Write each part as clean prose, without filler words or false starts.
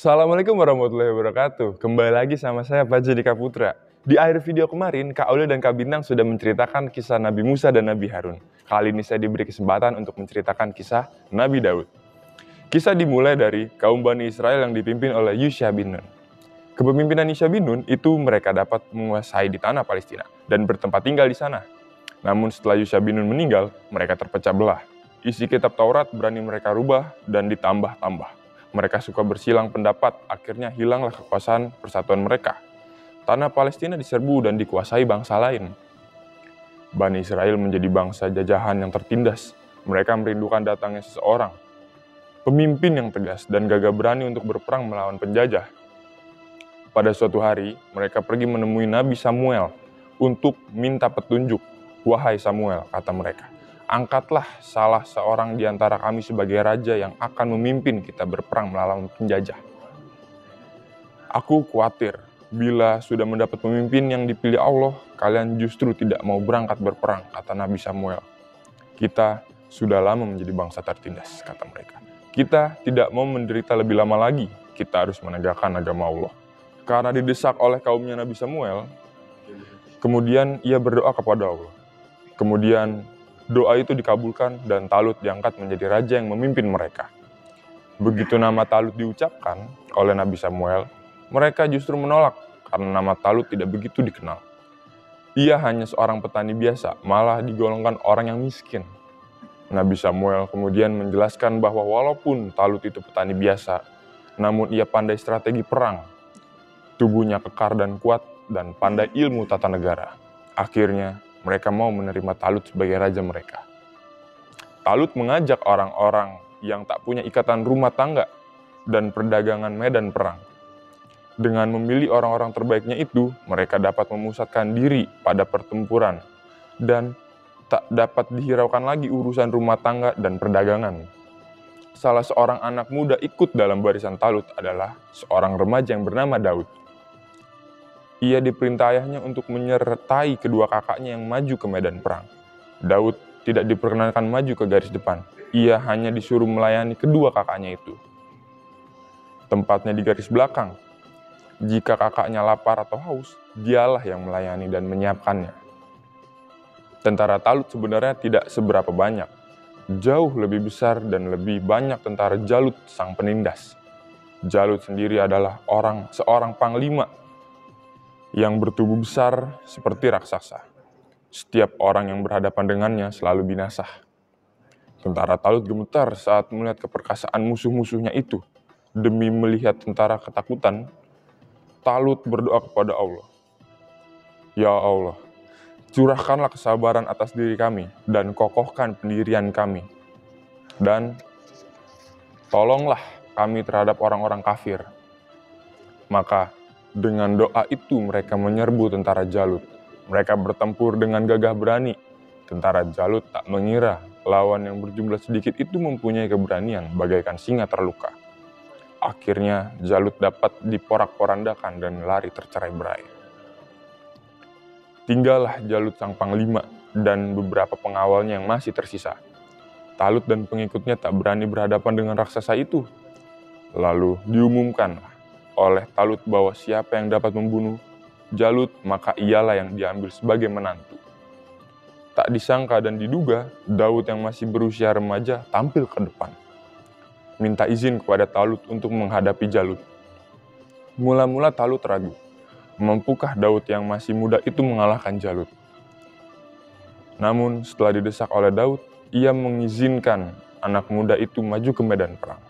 Assalamualaikum warahmatullahi wabarakatuh. Kembali lagi sama saya Pak Dika Putra. Di akhir video kemarin, Kak Aulil dan Kak Bintang sudah menceritakan kisah Nabi Musa dan Nabi Harun. Kali ini saya diberi kesempatan untuk menceritakan kisah Nabi Daud. Kisah dimulai dari kaum Bani Israel yang dipimpin oleh Yusha bin Nun. Kepemimpinan Yusha bin Nun itu mereka dapat menguasai di tanah Palestina dan bertempat tinggal di sana. Namun setelah Yusha bin Nun meninggal, mereka terpecah belah. Isi kitab Taurat berani mereka rubah dan ditambah-tambah. Mereka suka bersilang pendapat, akhirnya hilanglah kekuasaan persatuan mereka. Tanah Palestina diserbu dan dikuasai bangsa lain. Bani Israel menjadi bangsa jajahan yang tertindas. Mereka merindukan datangnya seseorang, pemimpin yang tegas dan gagah berani untuk berperang melawan penjajah. Pada suatu hari, mereka pergi menemui Nabi Samuel untuk minta petunjuk. "Wahai Samuel," kata mereka, "angkatlah salah seorang di antara kami sebagai raja yang akan memimpin kita berperang melawan penjajah. Aku khawatir bila sudah mendapat pemimpin yang dipilih Allah, kalian justru tidak mau berangkat berperang," kata Nabi Samuel. "Kita sudah lama menjadi bangsa tertindas," kata mereka. "Kita tidak mau menderita lebih lama lagi. Kita harus menegakkan agama Allah." Karena didesak oleh kaumnya Nabi Samuel, kemudian ia berdoa kepada Allah. Kemudian doa itu dikabulkan dan Talut diangkat menjadi raja yang memimpin mereka. Begitu nama Talut diucapkan oleh Nabi Samuel, mereka justru menolak karena nama Talut tidak begitu dikenal. Ia hanya seorang petani biasa, malah digolongkan orang yang miskin. Nabi Samuel kemudian menjelaskan bahwa walaupun Talut itu petani biasa, namun ia pandai strategi perang. Tubuhnya kekar dan kuat dan pandai ilmu tata negara. Akhirnya, mereka mau menerima Talut sebagai raja mereka. Talut mengajak orang-orang yang tak punya ikatan rumah tangga dan perdagangan medan perang. Dengan memilih orang-orang terbaiknya itu, mereka dapat memusatkan diri pada pertempuran dan tak dapat dihiraukan lagi urusan rumah tangga dan perdagangan. Salah seorang anak muda ikut dalam barisan Talut adalah seorang remaja yang bernama Daud. Ia diperintah ayahnya untuk menyertai kedua kakaknya yang maju ke medan perang. Daud tidak diperkenankan maju ke garis depan. Ia hanya disuruh melayani kedua kakaknya itu. Tempatnya di garis belakang. Jika kakaknya lapar atau haus, dialah yang melayani dan menyiapkannya. Tentara Talut sebenarnya tidak seberapa banyak. Jauh lebih besar dan lebih banyak tentara Jalut sang penindas. Jalut sendiri adalah seorang panglima yang bertubuh besar seperti raksasa. Setiap orang yang berhadapan dengannya selalu binasa. Tentara Talut gemetar saat melihat keperkasaan musuh-musuhnya itu. Demi melihat tentara ketakutan, Talut berdoa kepada Allah. "Ya Allah, curahkanlah kesabaran atas diri kami dan kokohkan pendirian kami. Dan tolonglah kami terhadap orang-orang kafir." Maka dengan doa itu mereka menyerbu tentara Jalut. Mereka bertempur dengan gagah berani. Tentara Jalut tak mengira lawan yang berjumlah sedikit itu mempunyai keberanian bagaikan singa terluka. Akhirnya Jalut dapat diporak-porandakan dan lari tercerai-berai. Tinggallah Jalut sang panglima dan beberapa pengawalnya yang masih tersisa. Talut dan pengikutnya tak berani berhadapan dengan raksasa itu. Lalu diumumkanlah oleh Talut bahwa siapa yang dapat membunuh Jalut, maka ialah yang diambil sebagai menantu. Tak disangka dan diduga, Daud yang masih berusia remaja tampil ke depan. Minta izin kepada Talut untuk menghadapi Jalut. Mula-mula Talut ragu, mampukah Daud yang masih muda itu mengalahkan Jalut? Namun setelah didesak oleh Daud, ia mengizinkan anak muda itu maju ke medan perang.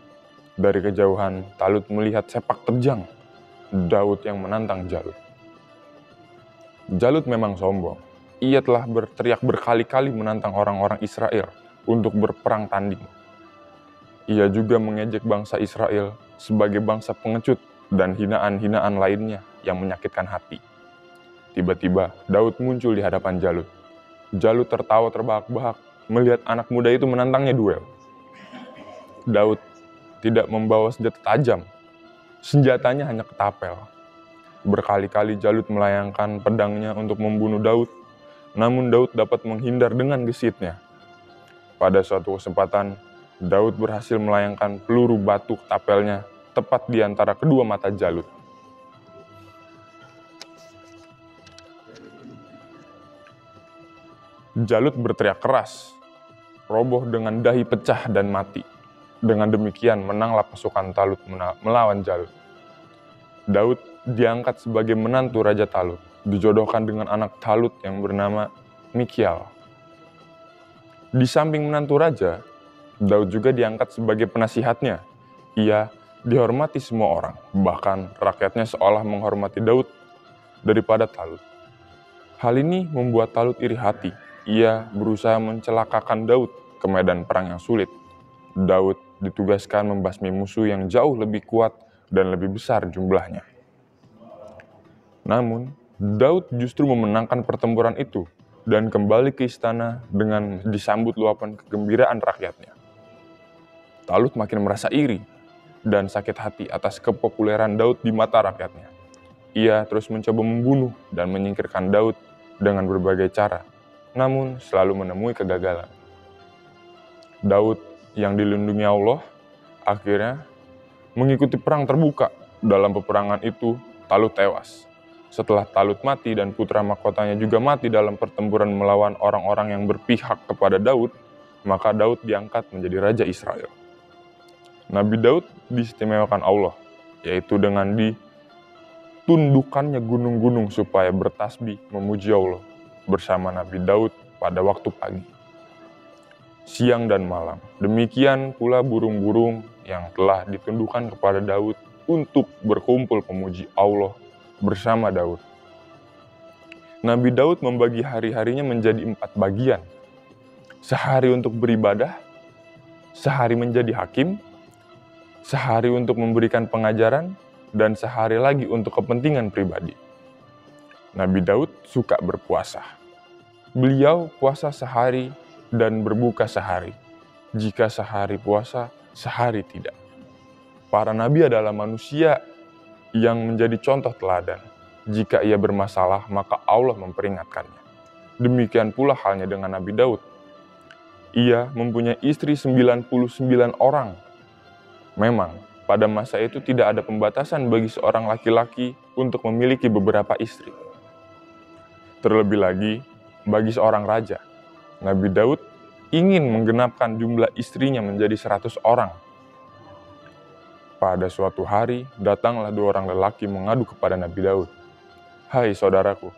Dari kejauhan, Talut melihat sepak terjang Daud yang menantang Jalut. Jalut memang sombong. Ia telah berteriak berkali-kali menantang orang-orang Israel untuk berperang tanding. Ia juga mengejek bangsa Israel sebagai bangsa pengecut dan hinaan-hinaan lainnya yang menyakitkan hati. Tiba-tiba, Daud muncul di hadapan Jalut. Jalut tertawa terbahak-bahak melihat anak muda itu menantangnya duel. Daud tidak membawa senjata tajam. Senjatanya hanya ketapel. Berkali-kali Jalut melayangkan pedangnya untuk membunuh Daud, namun Daud dapat menghindar dengan gesitnya. Pada suatu kesempatan, Daud berhasil melayangkan peluru batu ketapelnya tepat di antara kedua mata Jalut. Jalut berteriak keras, roboh dengan dahi pecah dan mati. Dengan demikian menanglah pasukan Talut melawan Jalut. Daud diangkat sebagai menantu Raja Talut, dijodohkan dengan anak Talut yang bernama Mikial. Di samping menantu raja, Daud juga diangkat sebagai penasihatnya. Ia dihormati semua orang, bahkan rakyatnya seolah menghormati Daud daripada Talut. Hal ini membuat Talut iri hati. Ia berusaha mencelakakan Daud ke medan perang yang sulit. Daud ditugaskan membasmi musuh yang jauh lebih kuat dan lebih besar jumlahnya. Namun, Daud justru memenangkan pertempuran itu dan kembali ke istana dengan disambut luapan kegembiraan rakyatnya. Talut makin merasa iri dan sakit hati atas kepopuleran Daud di mata rakyatnya. Ia terus mencoba membunuh dan menyingkirkan Daud dengan berbagai cara, namun selalu menemui kegagalan. Daud yang dilindungi Allah akhirnya mengikuti perang terbuka. Dalam peperangan itu, Talut tewas. Setelah Talut mati dan putra mahkotanya juga mati dalam pertempuran melawan orang-orang yang berpihak kepada Daud, maka Daud diangkat menjadi Raja Israel. Nabi Daud diistimewakan Allah, yaitu dengan ditundukkannya gunung-gunung supaya bertasbih memuji Allah bersama Nabi Daud pada waktu pagi, siang dan malam. Demikian pula burung-burung yang telah ditundukkan kepada Daud untuk berkumpul memuji Allah bersama Daud. Nabi Daud membagi hari-harinya menjadi 4 bagian. Sehari untuk beribadah, sehari menjadi hakim, sehari untuk memberikan pengajaran, dan sehari lagi untuk kepentingan pribadi. Nabi Daud suka berpuasa. Beliau puasa sehari dan berbuka sehari. Jika sehari puasa, sehari tidak. Para nabi adalah manusia yang menjadi contoh teladan. Jika ia bermasalah, maka Allah memperingatkannya. Demikian pula halnya dengan Nabi Daud. Ia mempunyai istri 99 orang. Memang, pada masa itu tidak ada pembatasan bagi seorang laki-laki untuk memiliki beberapa istri. Terlebih lagi, bagi seorang raja, Nabi Daud ingin menggenapkan jumlah istrinya menjadi 100 orang. Pada suatu hari, datanglah 2 orang lelaki mengadu kepada Nabi Daud. "Hai saudaraku,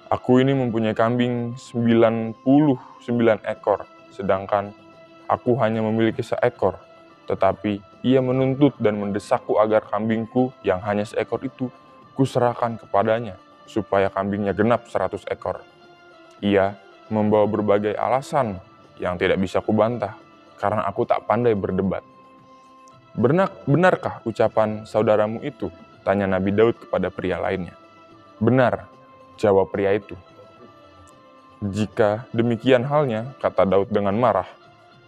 aku ini mempunyai kambing 99 ekor, sedangkan aku hanya memiliki 1 ekor. Tetapi ia menuntut dan mendesakku agar kambingku yang hanya 1 ekor itu kuserahkan kepadanya, supaya kambingnya genap 100 ekor. Ia membawa berbagai alasan yang tidak bisa kubantah, karena aku tak pandai berdebat. Benarkah ucapan saudaramu itu?" tanya Nabi Daud kepada pria lainnya. "Benar," jawab pria itu. "Jika demikian halnya," kata Daud dengan marah,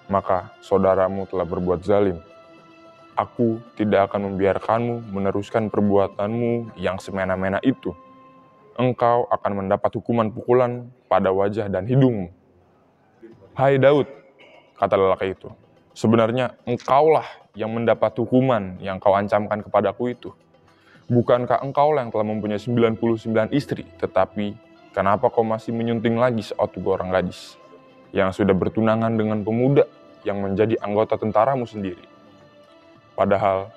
"maka saudaramu telah berbuat zalim. Aku tidak akan membiarkanmu meneruskan perbuatanmu yang semena-mena itu. Engkau akan mendapat hukuman pukulan pada wajah dan hidungmu." "Hai Daud," kata lelaki itu, "sebenarnya engkaulah yang mendapat hukuman yang kau ancamkan kepadaku itu. Bukankah engkau yang telah mempunyai 99 istri, tetapi kenapa kau masih menyunting lagi 1 orang gadis yang sudah bertunangan dengan pemuda yang menjadi anggota tentaramu sendiri? Padahal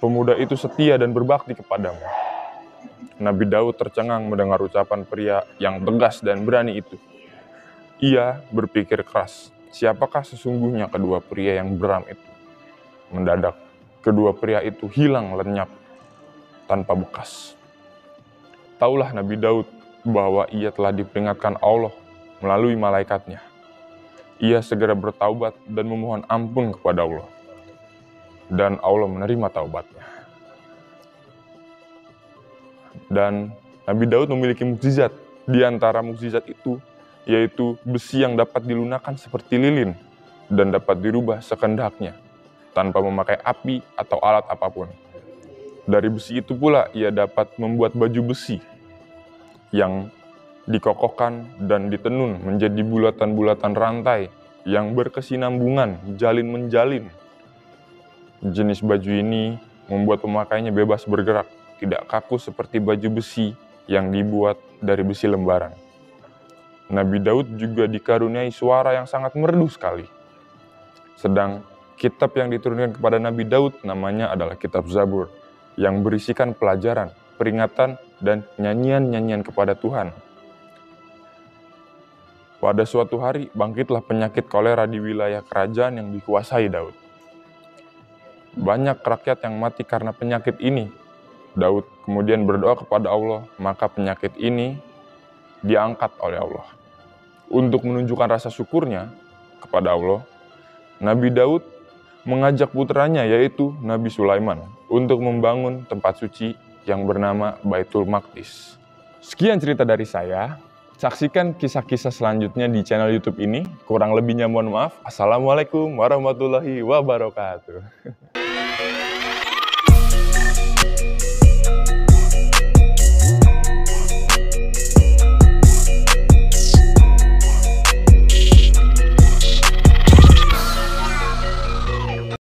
pemuda itu setia dan berbakti kepadamu." Nabi Daud tercengang mendengar ucapan pria yang tegas dan berani itu. Ia berpikir keras, siapakah sesungguhnya kedua pria yang geram itu? Mendadak, kedua pria itu hilang lenyap tanpa bekas. Taulah Nabi Daud bahwa ia telah diperingatkan Allah melalui malaikatnya. Ia segera bertaubat dan memohon ampun kepada Allah. Dan Allah menerima taubatnya. Dan Nabi Daud memiliki mukjizat. Di antara mukjizat itu, yaitu besi yang dapat dilunakkan seperti lilin dan dapat dirubah sekendaknya, tanpa memakai api atau alat apapun. Dari besi itu pula ia dapat membuat baju besi yang dikokohkan dan ditenun menjadi bulatan-bulatan rantai yang berkesinambungan, jalin-menjalin. Jenis baju ini membuat pemakainya bebas bergerak, tidak kaku seperti baju besi yang dibuat dari besi lembaran. Nabi Daud juga dikaruniai suara yang sangat merdu sekali. Sedang kitab yang diturunkan kepada Nabi Daud namanya adalah Kitab Zabur, yang berisikan pelajaran, peringatan, dan nyanyian-nyanyian kepada Tuhan. Pada suatu hari, bangkitlah penyakit kolera di wilayah kerajaan yang dikuasai Daud. Banyak rakyat yang mati karena penyakit ini. Daud kemudian berdoa kepada Allah, maka penyakit ini diangkat oleh Allah. Untuk menunjukkan rasa syukurnya kepada Allah, Nabi Daud mengajak putranya yaitu Nabi Sulaiman untuk membangun tempat suci yang bernama Baitul Maqdis. Sekian cerita dari saya. Saksikan kisah-kisah selanjutnya di channel YouTube ini. Kurang lebihnya mohon maaf. Assalamualaikum warahmatullahi wabarakatuh.